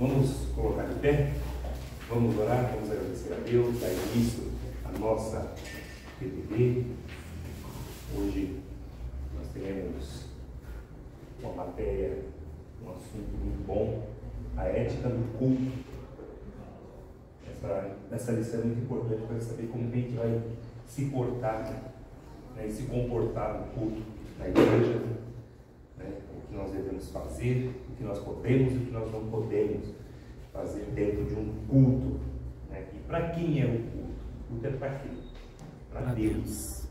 Vamos colocar de pé, vamos orar, vamos agradecer a Deus, dar início à nossa PPD. Hoje nós teremos uma matéria, um assunto muito bom, a ética do culto. Essa lição é muito importante para saber como a gente vai se portar, né, e se comportar no culto da igreja, né, o que nós devemos fazer, o que nós podemos e o que nós não podemos fazer dentro de um culto, né? E para quem é o culto? O culto é para quem? Para Deus.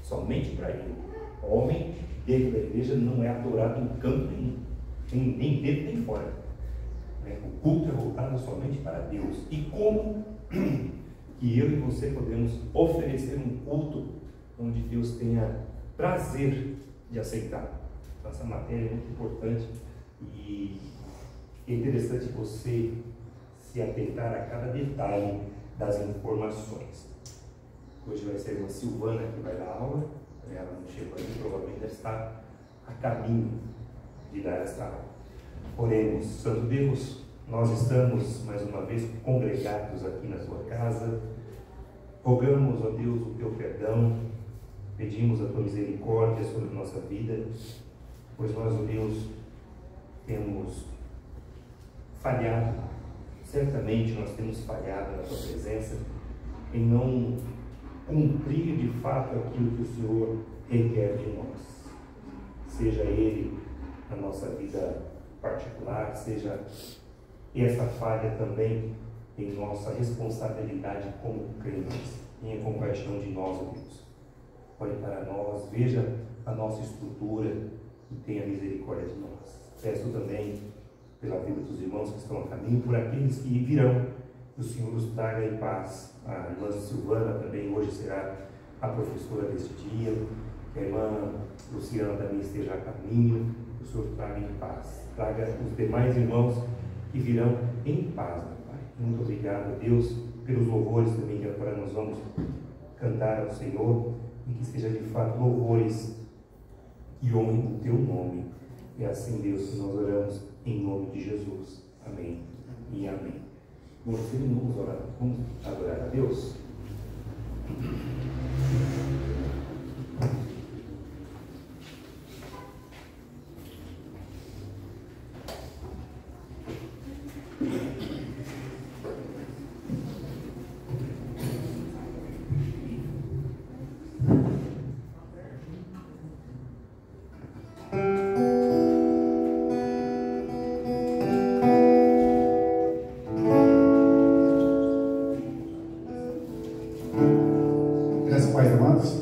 Somente para Ele. O homem dentro da igreja não é adorado em canto nenhum, nem dentro nem fora. Né? O culto é voltado somente para Deus. E como que eu e você podemos oferecer um culto onde Deus tenha prazer de aceitar? Então, essa matéria é muito importante e é interessante você se atentar a cada detalhe das informações. Hoje vai ser uma Silvana que vai dar aula, ela não chegou ainda, provavelmente deve estar a caminho de dar esta aula. Oremos. Santo Deus, nós estamos mais uma vez congregados aqui na tua casa, rogamos, ó Deus, o teu perdão, pedimos a tua misericórdia sobre a nossa vida, pois nós, ó Deus, temos falhado, certamente nós temos falhado na tua presença, em não cumprir de fato aquilo que o Senhor requer de nós, seja Ele na nossa vida particular, seja essa falha também em nossa responsabilidade como crentes. Tenha compaixão de nós, ó Deus. Olhe para nós, veja a nossa estrutura e tenha misericórdia de nós. Peço também pela vida dos irmãos que estão a caminho, por aqueles que virão, que o Senhor os traga em paz. A irmã Silvana também hoje será a professora deste dia, que a irmã Luciana também esteja a caminho, que o Senhor traga em paz. Traga os demais irmãos que virão em paz, meu Pai. Muito obrigado, Deus, pelos louvores também que agora nós vamos cantar ao Senhor, e que seja de fato louvores que honrem o teu nome. E assim, Deus, que nós oramos em nome de Jesus. Amém e amém. Bom, vamos orar, vamos adorar a Deus. Pais amados,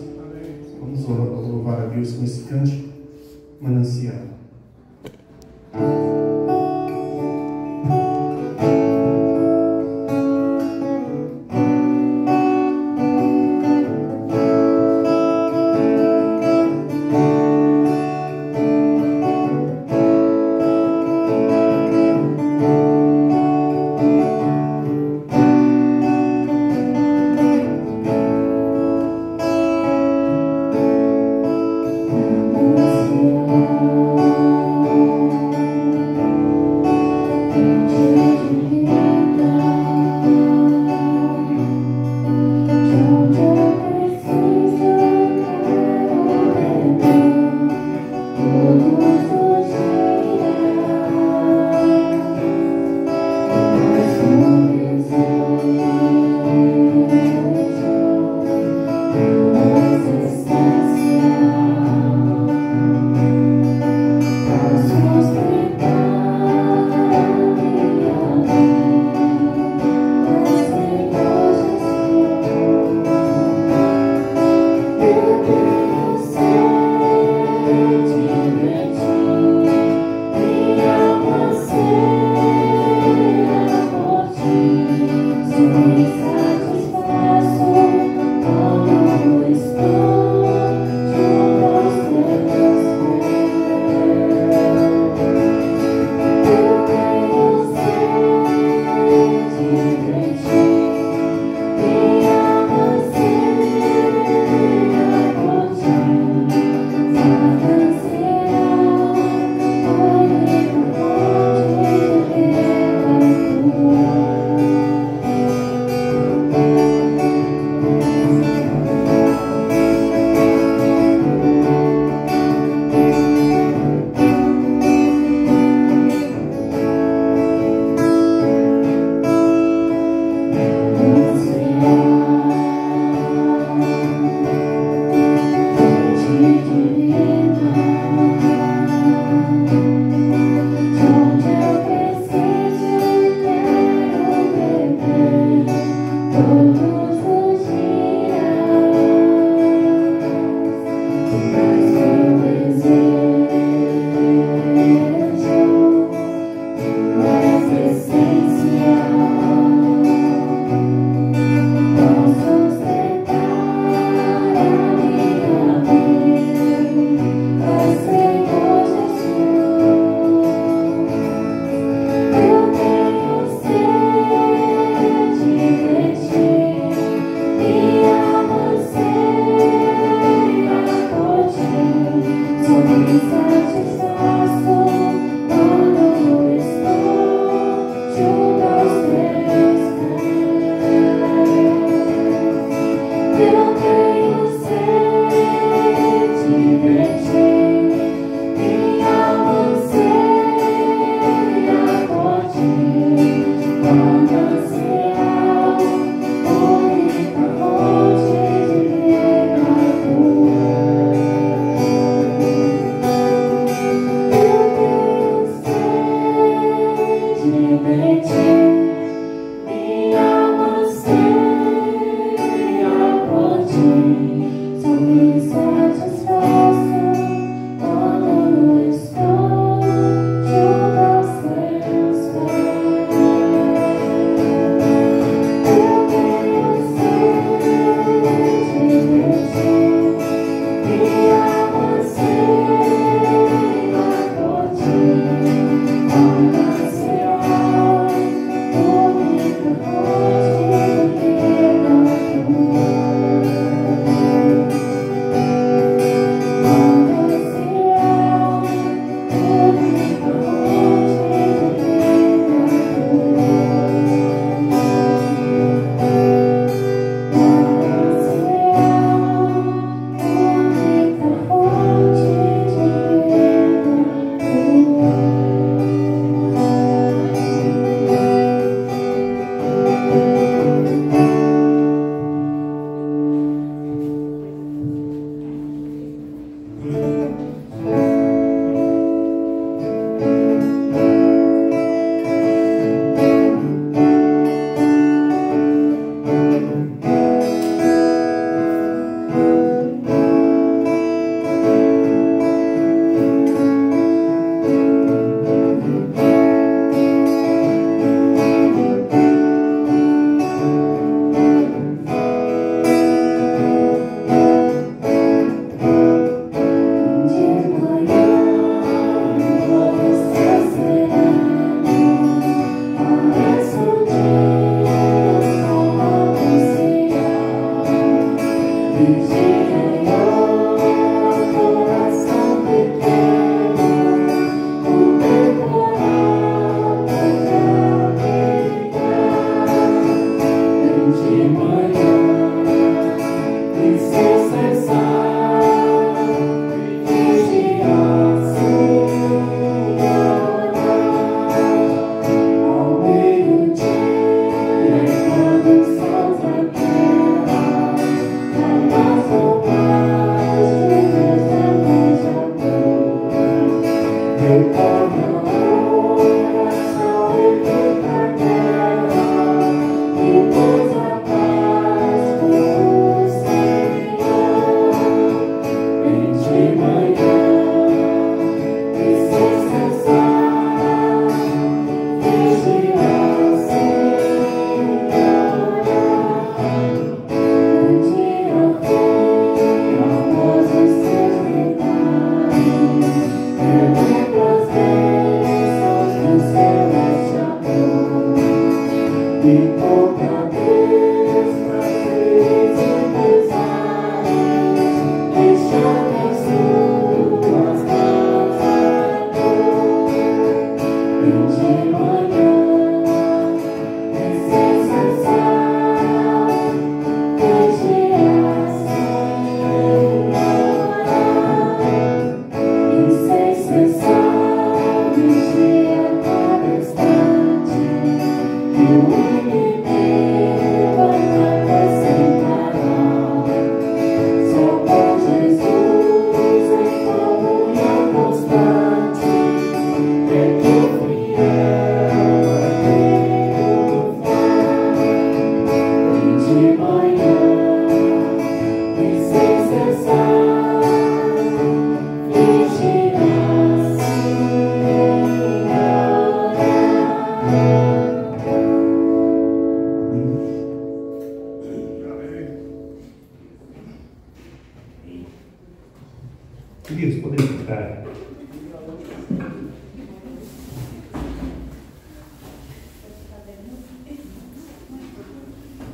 Queridos, podemos ficar.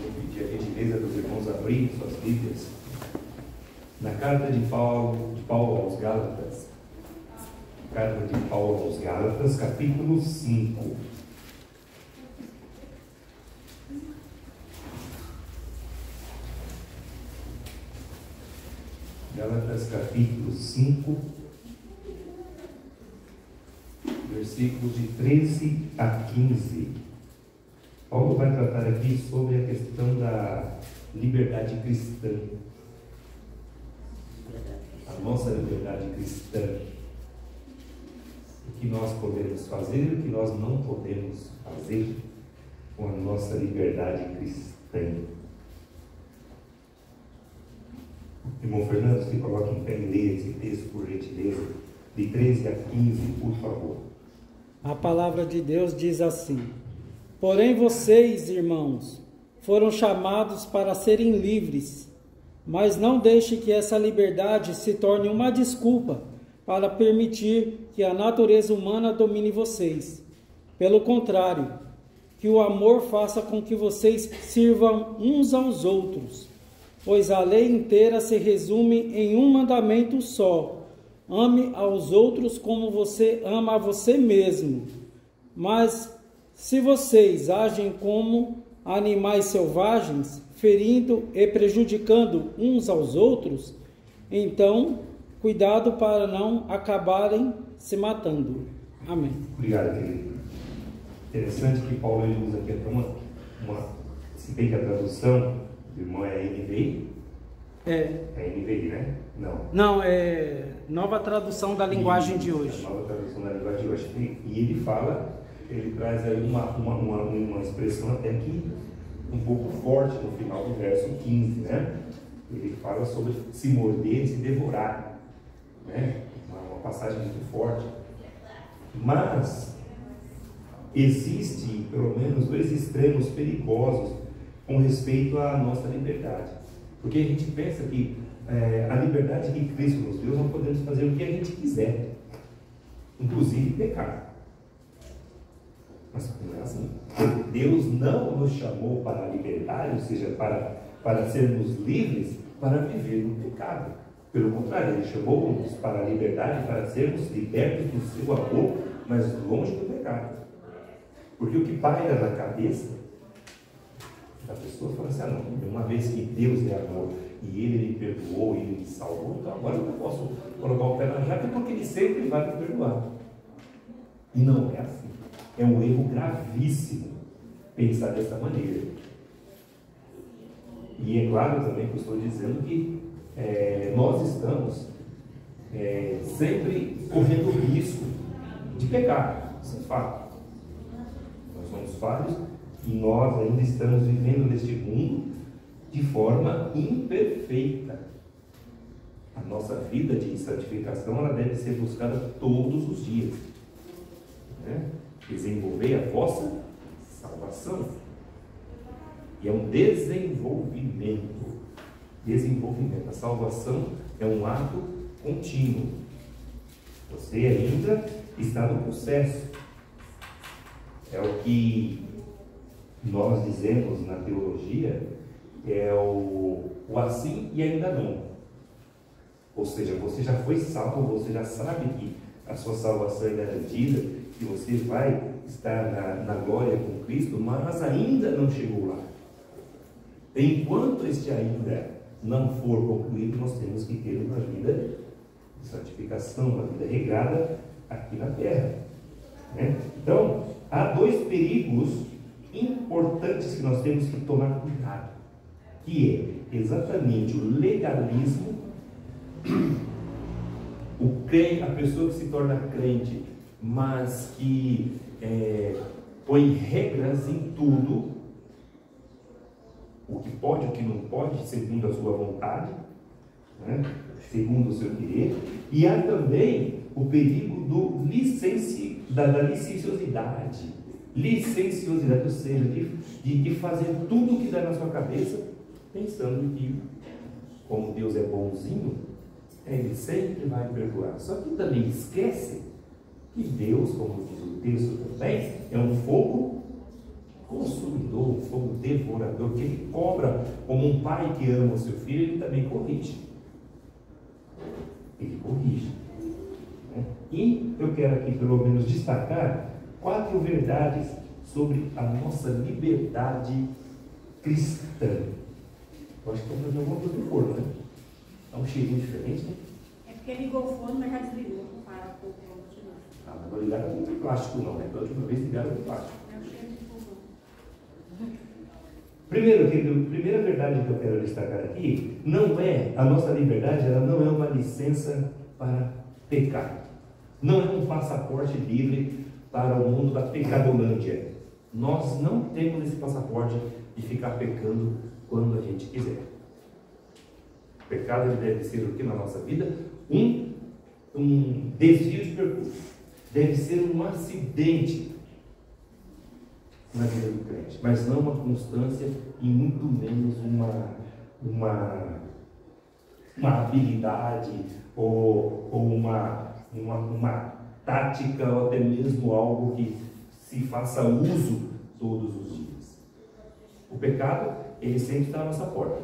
Pedir a gentileza dos irmãos abrirem suas Bíblias na carta de Paulo aos Gálatas. Carta de Paulo aos Gálatas, capítulo 5. Gálatas capítulo 5, versículos de 13 a 15. Paulo vai tratar aqui sobre a questão da liberdade cristã. A nossa liberdade cristã. O que nós podemos fazer e o que nós não podemos fazer com a nossa liberdade cristã. Irmão Fernando, se coloque em pé e leia esse texto, por gentileza, de 13 a 15, por favor. A palavra de Deus diz assim: porém vocês, irmãos, foram chamados para serem livres, mas não deixe que essa liberdade se torne uma desculpa para permitir que a natureza humana domine vocês. Pelo contrário, que o amor faça com que vocês sirvam uns aos outros, pois a lei inteira se resume em um mandamento só: ame aos outros como você ama a você mesmo. Mas se vocês agem como animais selvagens, ferindo e prejudicando uns aos outros, então cuidado para não acabarem se matando. Amém. Obrigado, querido. Interessante que Paulo ele usa aqui se bem que a tradução do irmão é NVI. É NVI, né? Não, é Nova Tradução da Linguagem de Hoje. Nova Tradução da Linguagem de Hoje. E ele fala, ele traz aí uma expressão até que um pouco forte no final do verso 15, né? Ele fala sobre se morder e se devorar, né? Uma passagem muito forte. Mas existe pelo menos dois extremos perigosos com respeito à nossa liberdade. Porque a gente pensa que a liberdade que Cristo nos deu, nós podemos fazer o que a gente quiser, inclusive pecar. Mas não é assim. Deus não nos chamou para a liberdade, ou seja, para sermos livres, para viver no pecado. Pelo contrário, Ele chamou-nos para a liberdade, para sermos libertos do seu amor, mas longe do pecado. Porque o que paira na cabeça da pessoa fala assim: não, uma vez que Deus é amor e Ele me perdoou, Ele me salvou, então agora eu não posso colocar o pé na jaca porque Ele sempre vai me perdoar. E não é assim. É um erro gravíssimo pensar dessa maneira. E é claro também que eu estou dizendo que nós estamos sempre correndo o risco de pecar. Isso é fato. Nós somos falhos e nós ainda estamos vivendo neste mundo de forma imperfeita. A nossa vida de santificação ela deve ser buscada todos os dias, né? Desenvolver a vossa salvação. E é um desenvolvimento. A salvação é um ato contínuo. Você ainda está no processo. É o que nós dizemos na teologia, é o assim e ainda não. Ou seja, você já foi salvo, você já sabe que a sua salvação é garantida, que você vai estar na glória com Cristo, mas ainda não chegou lá. Enquanto este ainda não for concluído, nós temos que ter uma vida de santificação, uma vida regrada aqui na terra, né? Então, há dois perigos importantes que nós temos que tomar cuidado, que é exatamente o legalismo, a pessoa que se torna crente, mas que põe regras em tudo, o que pode, o que não pode, segundo a sua vontade, né? Segundo o seu querer. E há também o perigo da licenciosidade, ou seja, de fazer tudo o que dá na sua cabeça, pensando que, como Deus é bonzinho, Ele sempre vai perdoar. Só que também esquece que Deus, como diz o texto também, é um fogo consumidor, um fogo devorador, que Ele cobra como um pai que ama o seu filho. Ele também corrige. Ele corrige, né? E eu quero aqui pelo menos destacar 4 verdades sobre a nossa liberdade cristã. Eu acho que estamos fazendo alguma coisa no forno, né? Dá um cheirinho diferente, né? É porque ligou o forno, mas já desligou. Para um pouco, vamos continuar. Não ligado com plástico não, né? Da última vez ligaram com plástico. É o cheiro de fogão. Primeira verdade que eu quero destacar aqui, não é, a nossa liberdade, ela não é uma licença para pecar. Não é um passaporte livre para o mundo da pecadolândia. Nós não temos esse passaporte de ficar pecando quando a gente quiser. O pecado ele deve ser o que na nossa vida? Um desvio de percurso. Deve ser um acidente na vida do crente, mas não uma constância e muito menos uma habilidade ou uma tática ou até mesmo algo que se faça uso todos os dias. O pecado, ele sempre está à nossa porta.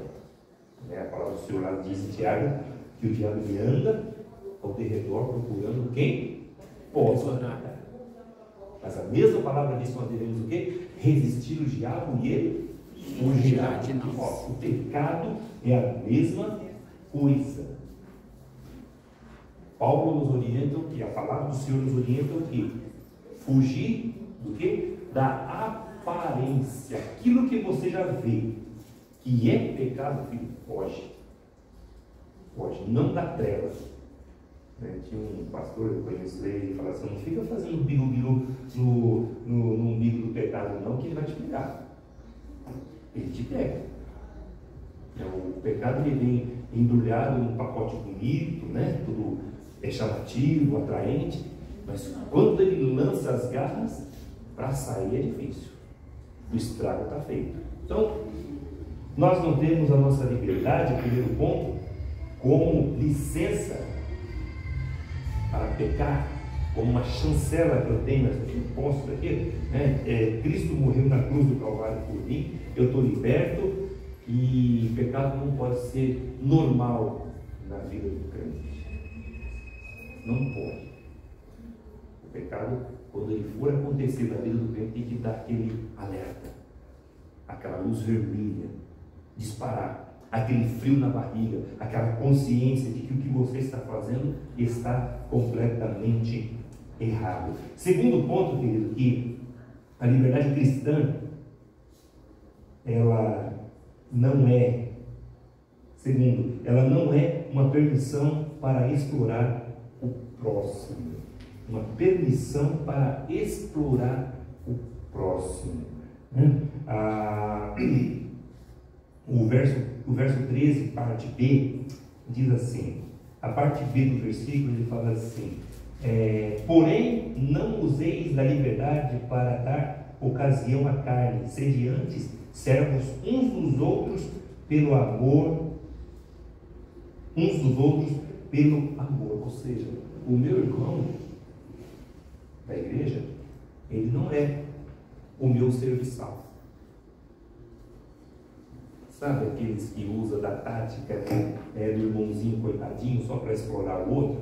A palavra do Senhor lá diz em Tiago que o diabo ele anda ao derredor procurando quem possa orar. Mas a mesma palavra diz que nós devemos o quê? Resistir o diabo e ele fugirá de nós. O pecado é a mesma coisa. Paulo nos orienta e a palavra do Senhor nos orienta o quê? Fugir do quê? Da aparência. Aquilo que você já vê que é pecado, filho, foge. Foge, não dá trela. Tinha um pastor, eu conheço ele, e fala assim: não fica fazendo bilu-bilu no umbigo do pecado, não, que ele vai te pegar. Ele te pega. O pecado ele vem embrulhado num pacote bonito, né? Tudo é chamativo, atraente, mas quando ele lança as garras, para sair é difícil. O estrago está feito. Então, nós não temos a nossa liberdade, primeiro ponto, como licença para pecar, como uma chancela que eu tenho, eu posso aqui, né? Cristo morreu na cruz do Calvário por mim, eu estou liberto, e pecado não pode ser normal na vida do crente. Não pode. O pecado, quando ele for acontecer na vida do crente, tem que dar aquele alerta, aquela luz vermelha, disparar, aquele frio na barriga, aquela consciência de que o que você está fazendo está completamente errado. Segundo ponto, querido, que a liberdade cristã, ela não é, ela não é uma permissão para explorar o próximo. Uma permissão para explorar o próximo. O verso 13, parte B, diz assim, a parte B do versículo, ele fala assim: porém, não useis da liberdade para dar ocasião à carne, sede antes servos uns dos outros pelo amor, ou seja, o meu irmão da igreja, ele não é o meu serviçal. Sabe aqueles que usam da tática do irmãozinho coitadinho só para explorar o outro?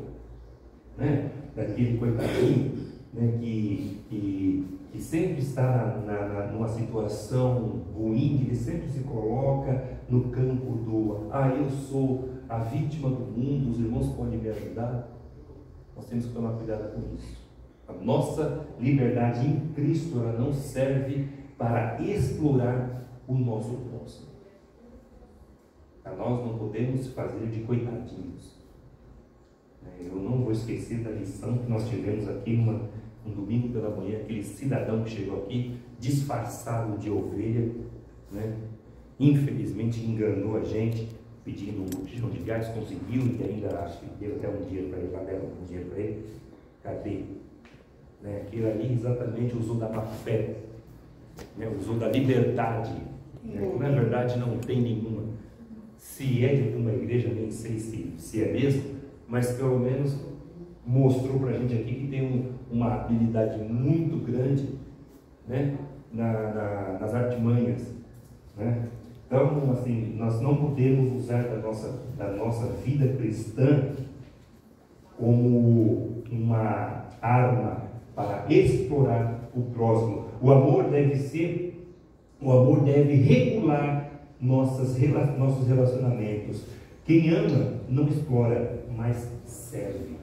Né? Daquele coitadinho, né, que sempre está numa situação ruim, ele sempre se coloca no campo do eu sou a vítima do mundo, os irmãos podem me ajudar. Nós temos que tomar cuidado com isso. A nossa liberdade em Cristo, ela não serve para explorar o nosso próximo. Nós não podemos fazer de coitadinhos. Eu não vou esquecer da lição que nós tivemos aqui um domingo pela manhã, aquele cidadão que chegou aqui disfarçado de ovelha, né? Infelizmente enganou a gente, pedindo um botijão de gás, conseguiu, e ainda acho que deu até um dinheiro para ele, lá deram um dinheiro para ele. Cadê? Aquele ali exatamente usou da má fé, usou da liberdade, que na verdade não tem nenhuma. Se é de uma igreja, nem sei se é mesmo, mas pelo menos mostrou para a gente aqui que tem uma habilidade muito grande, né, nas artimanhas, né? Então, assim, nós não podemos usar da nossa vida cristã como uma arma para explorar o próximo. O amor deve regular nossos relacionamentos. Quem ama não explora, mas serve.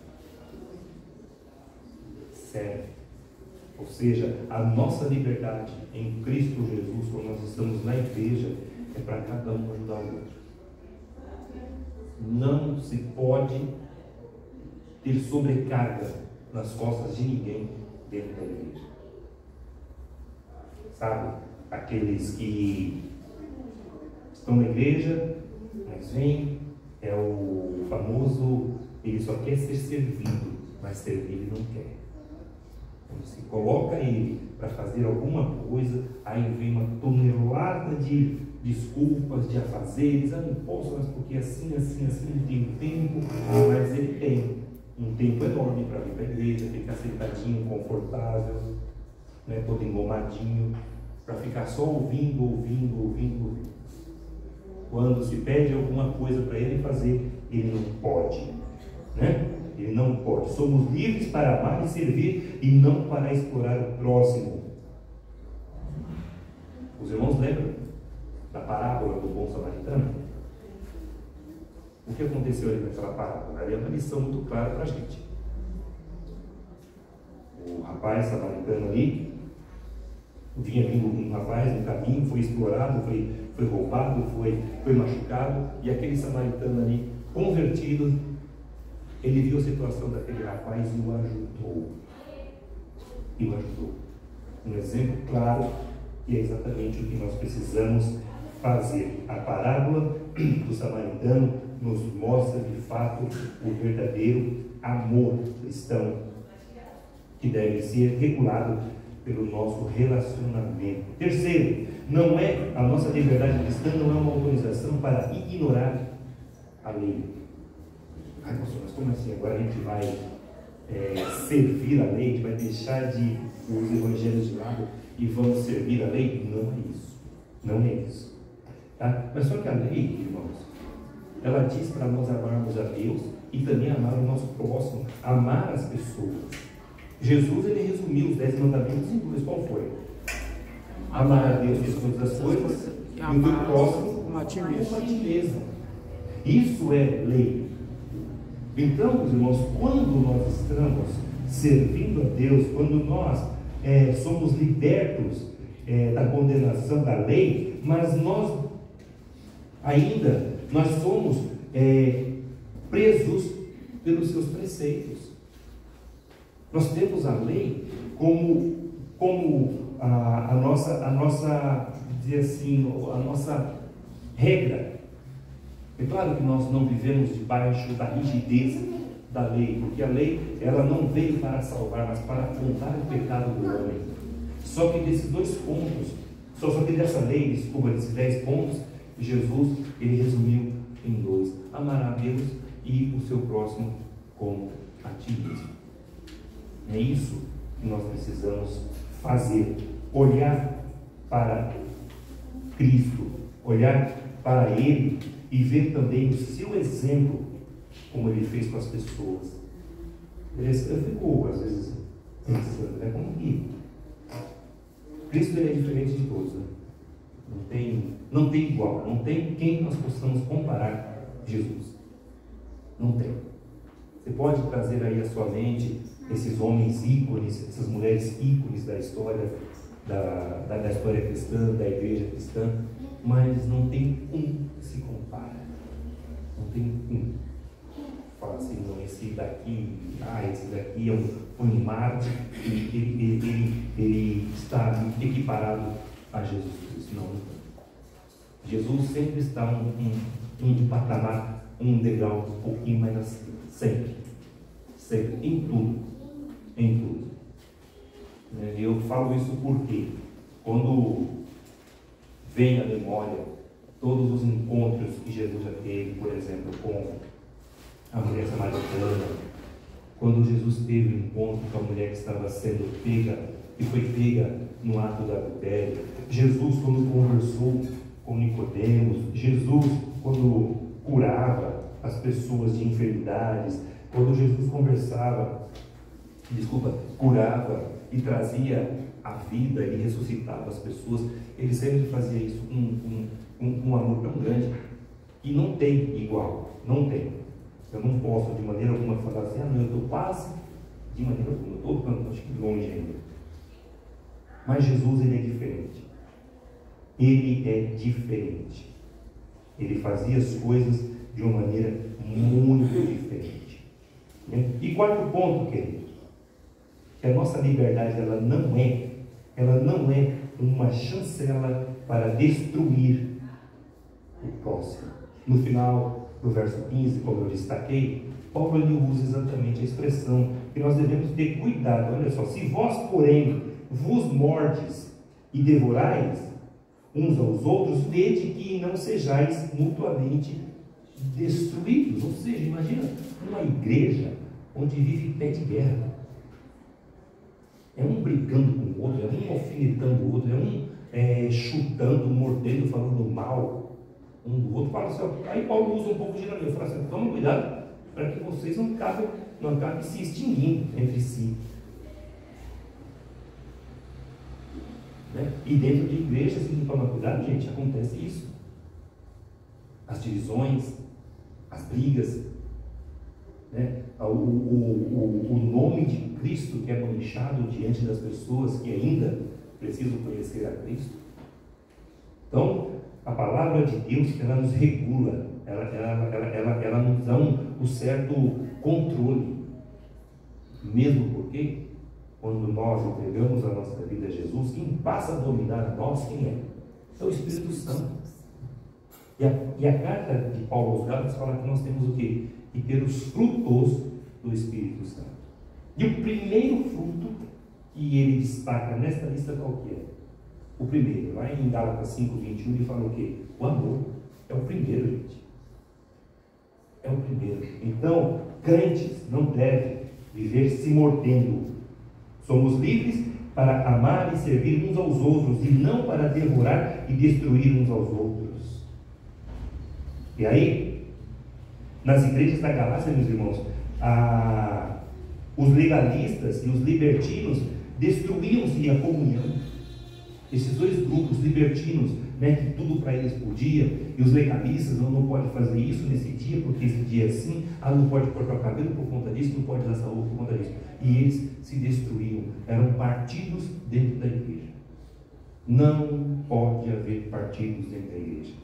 Ou seja, a nossa liberdade em Cristo Jesus, quando nós estamos na igreja, é para cada um ajudar o outro. Não se pode ter sobrecarga nas costas de ninguém dentro da igreja. Sabe? Aqueles que estão na igreja, mas vem, é o famoso, ele só quer ser servido, mas servir ele não quer. Quando se coloca ele para fazer alguma coisa, aí vem uma tonelada de desculpas, de afazeres. Não posso, mas porque assim, não tenho tempo. Mas ele tem um tempo enorme para vir para a igreja, ficar sentadinho, confortável, né, todo engomadinho, para ficar só ouvindo. Quando se pede alguma coisa para ele fazer, ele não pode, né? Ele não pode. Somos livres para amar e servir e não para explorar o próximo. Os irmãos lembram da parábola do bom samaritano? O que aconteceu ali naquela parábola? Ali é uma lição muito clara para a gente. O rapaz samaritano ali, vinha vindo um rapaz no caminho, foi explorado, foi roubado, foi machucado, e aquele samaritano ali, convertido, ele viu a situação daquele rapaz e o ajudou. Um exemplo claro, que é exatamente o que nós precisamos fazer. A parábola do samaritano nos mostra de fato o verdadeiro amor cristão, que deve ser regulado pelo nosso relacionamento. Terceiro, a nossa liberdade cristã não é uma autorização para ignorar a lei. Ai, pastor, mas como assim? Agora a gente vai servir a lei, a gente vai deixar os evangelhos de lado e vamos servir a lei? Não é isso. Tá? Mas só que a lei, irmãos, ela diz para nós amarmos a Deus e também amar o nosso próximo, amar as pessoas. Jesus, ele resumiu os 10 mandamentos em duas. Qual foi? Amar a Deus de todas as coisas e o teu próximo como a ti mesmo. Isso é lei. Então, meus irmãos, quando nós estamos servindo a Deus, quando nós somos libertos da condenação da lei, mas nós somos presos pelos seus preceitos. Nós temos a lei como a nossa, dizer assim, a nossa regra. É claro que nós não vivemos debaixo da rigidez da lei, porque a lei, ela não veio para salvar, mas para apontar o pecado do homem. Só que desses dois pontos, só que dessa lei, desses 10 pontos, Jesus, ele resumiu em 2: amar a Deus e o seu próximo como a ti mesmo. É isso que nós precisamos fazer: olhar para Cristo, olhar para Ele e ver também o seu exemplo, como Ele fez com as pessoas. Eu fico, às vezes, pensando, como que Cristo, ele é diferente de todos, né? Não tem igual, não tem quem nós possamos comparar Jesus. Não tem. Você pode trazer aí à sua mente esses homens ícones, essas mulheres ícones da história, da história cristã, da igreja cristã, mas não tem um que se compara. Não tem um. Fala assim, não, esse daqui foi um mártir, ele está equiparado a Jesus Cristo. Não. Jesus sempre está um patamar, um degrau um pouquinho mais acima. Sempre, em tudo. Eu falo isso porque quando vem à memória todos os encontros que Jesus já teve, por exemplo, com a mulher samaritana, quando Jesus teve um encontro com a mulher que estava sendo que foi pega no ato do adultério, Jesus quando conversou com Nicodemos, Jesus quando curava as pessoas de enfermidades, quando Jesus curava e trazia a vida e ressuscitava as pessoas, ele sempre fazia isso com um amor tão grande que não tem igual, não tem. Eu não posso de maneira alguma falar assim, não, eu estou quase, de maneira alguma, eu estou acho que longe ainda. Mas Jesus, ele é diferente. Ele é diferente. Ele fazia as coisas de uma maneira muito diferente. E quarto ponto, querido, que a nossa liberdade ela não é uma chancela para destruir o próximo. No final do verso 15, como eu destaquei, Paulo ele usa exatamente a expressão que nós devemos ter cuidado. Olha só, se vós, porém, vos mordes e devorais uns aos outros, vede que não sejais mutuamente destruídos. Ou seja, imagina uma igreja onde vive pé de guerra. É um brigando com o outro, é um alfinetando o outro, é um chutando, mordendo, falando mal um do outro. Fala assim, aí Paulo usa um pouco de dinamismo, fala assim, toma cuidado para que vocês não acabem se extinguindo entre si. Né? E dentro de igreja, se não tomar cuidado, gente, acontece isso. As divisões, as brigas, né? O nome de Cristo que é manchado diante das pessoas que ainda precisam conhecer a Cristo. Então, a palavra de Deus, ela nos regula, ela nos dá um certo controle. Mesmo porque, quando nós entregamos a nossa vida a Jesus, quem passa a dominar a nós, quem é? É o Espírito Santo. E a carta de Paulo aos Gálatas fala que nós temos o quê? E ter os frutos do Espírito Santo. E o primeiro fruto que ele destaca nesta lista qual que é? O primeiro, lá em Gálatas 5:21, ele fala o quê? O amor. É o primeiro, gente. É o primeiro. Então, crentes não devem viver se mordendo. Somos livres para amar e servir uns aos outros, e não para devorar e destruir uns aos outros. E aí, nas igrejas da Galácia, meus irmãos, os legalistas e os libertinos destruíam-se a comunhão. Esses dois grupos, libertinos, né, que tudo para eles podia, e os legalistas, não pode fazer isso nesse dia, porque esse dia é assim, não pode cortar o cabelo por conta disso, não pode usar saúde por conta disso. E eles se destruíam, eram partidos dentro da igreja. Não pode haver partidos dentro da igreja.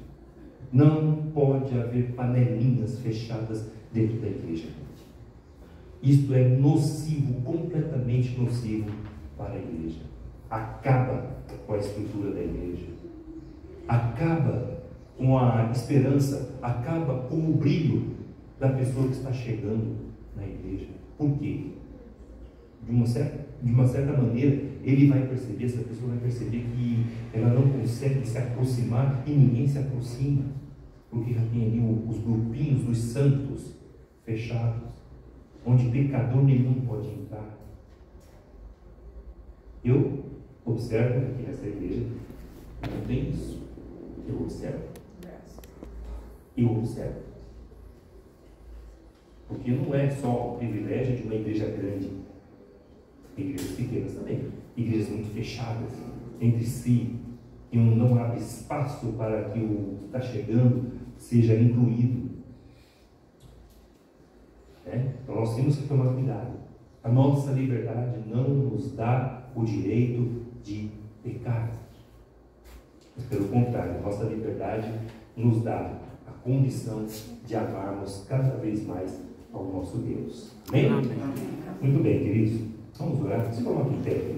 Não pode haver panelinhas fechadas dentro da igreja. Isto é nocivo, completamente nocivo para a igreja. Acaba com a estrutura da igreja, acaba com a esperança, acaba com o brilho da pessoa que está chegando na igreja. Por quê? De uma certa maneira, ele vai perceber, essa pessoa vai perceber que ela não consegue se aproximar e ninguém se aproxima, porque já tem ali os grupinhos dos santos fechados, onde pecador nenhum pode entrar. Eu observo que nessa igreja não tem isso. Eu observo. Porque não é só o privilégio de uma igreja grande. Tem igrejas pequenas também. Igrejas muito fechadas entre si. E não abre espaço para que o que está chegando seja incluído. Então nós temos que tomar cuidado. A nossa liberdade não nos dá o direito de pecar. Mas, pelo contrário, a nossa liberdade nos dá a condição de amarmos cada vez mais ao nosso Deus. Amém? Amém. Muito bem, queridos. Vamos orar. Se coloque em pé.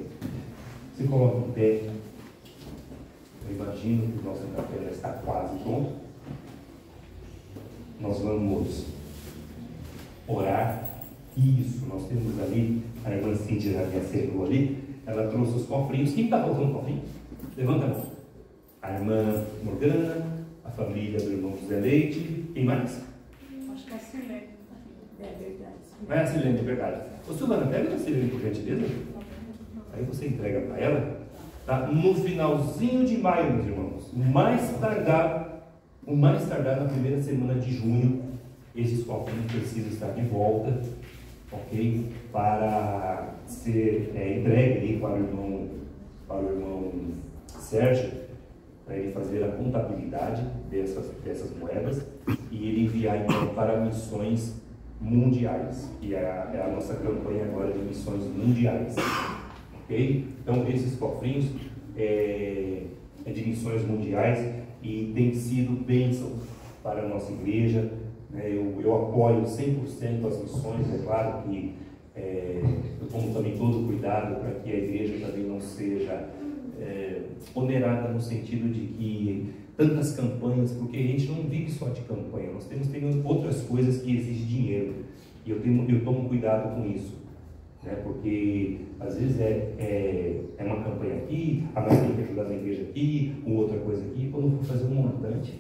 Se coloque em pé. Eu imagino que o nosso café já está quase pronto. Nós vamos orar. Isso, nós temos ali, a irmã Cíntia já me acertou ali, ela trouxe os cofrinhos. Quem está faltando cofrinho? Levanta a mão. A irmã Morgana, a família do irmão José Leite, quem mais? Acho que é a Silene. É verdade. É a Silene, é verdade. Ô Silvana, pega a Silene por gentileza. Aí você entrega para ela, tá? No finalzinho de maio, meus irmãos, o mais tardar na primeira semana de junho, esses cofrinhos precisam estar de volta, ok? Para ser entregue aí para o irmão Sérgio, para ele fazer a contabilidade dessas moedas e ele enviar então para missões mundiais, que é a nossa campanha agora de missões mundiais. ok? Então, esses cofrinhos é de missões mundiais e tem sido bênção para a nossa igreja, né? Eu apoio 100% as missões, é claro que eu tomo também todo o cuidado para que a igreja também não seja onerada no sentido de que tantas campanhas, porque a gente não vive só de campanha, nós temos outras coisas que exigem dinheiro, e eu tomo cuidado com isso, né? Porque às vezes é uma campanha aqui, a nós tem que ajudar na igreja aqui, outra coisa aqui, e quando for fazer um montante,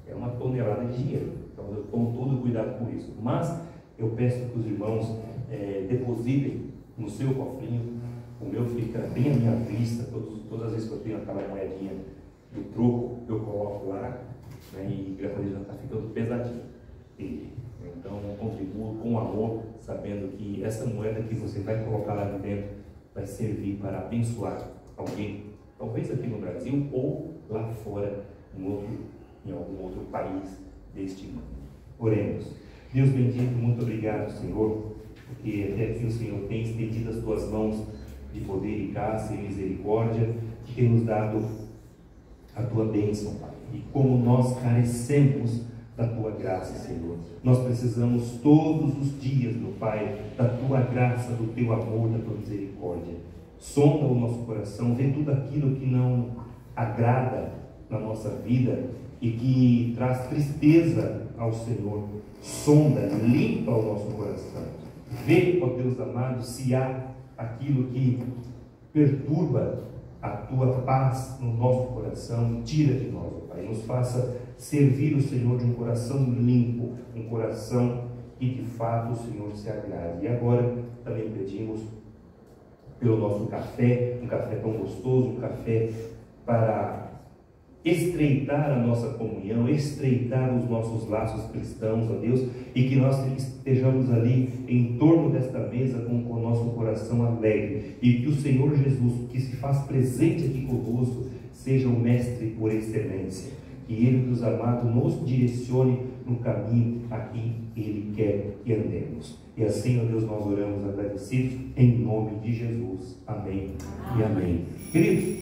é uma tonelada de dinheiro, então eu tomo todo o cuidado com isso, mas eu peço que os irmãos depositem no seu cofrinho. O meu fica bem à minha vista, todas as vezes que eu tenho aquela moedinha do troco, eu coloco lá, né, e graças a Deus já está ficando pesadinho. Então, contribuo com amor, sabendo que essa moeda que você vai colocar lá dentro vai servir para abençoar alguém, talvez aqui no Brasil ou lá fora, em algum outro país deste mundo. Oremos. Deus bendito, muito obrigado, Senhor, porque até aqui o Senhor tem estendido as tuas mãos de poder e graça e misericórdia, que tem nos dado a tua bênção, Pai. E como nós carecemos da tua graça, Senhor, nós precisamos todos os dias, meu Pai, da tua graça, do teu amor, da tua misericórdia. Sonda o nosso coração, vê tudo aquilo que não agrada na nossa vida e que traz tristeza ao Senhor. Sonda, limpa o nosso coração. Vê, ó Deus amado, se há aquilo que perturba a tua paz no nosso coração, tira de nós, Pai, nos faça servir o Senhor de um coração limpo, um coração que de fato o Senhor se agrade. E agora também pedimos pelo nosso café, um café tão gostoso, um café para estreitar a nossa comunhão, estreitar os nossos laços cristãos, ó Deus, e que nós estejamos ali em torno desta mesa com o nosso coração alegre, e que o Senhor Jesus, que se faz presente aqui conosco, seja o mestre por excelência, que Ele, Deus amado, nos direcione no caminho a quem Ele quer que andemos. E assim, ó Deus, nós oramos agradecidos em nome de Jesus. Amém e amém. Queridos,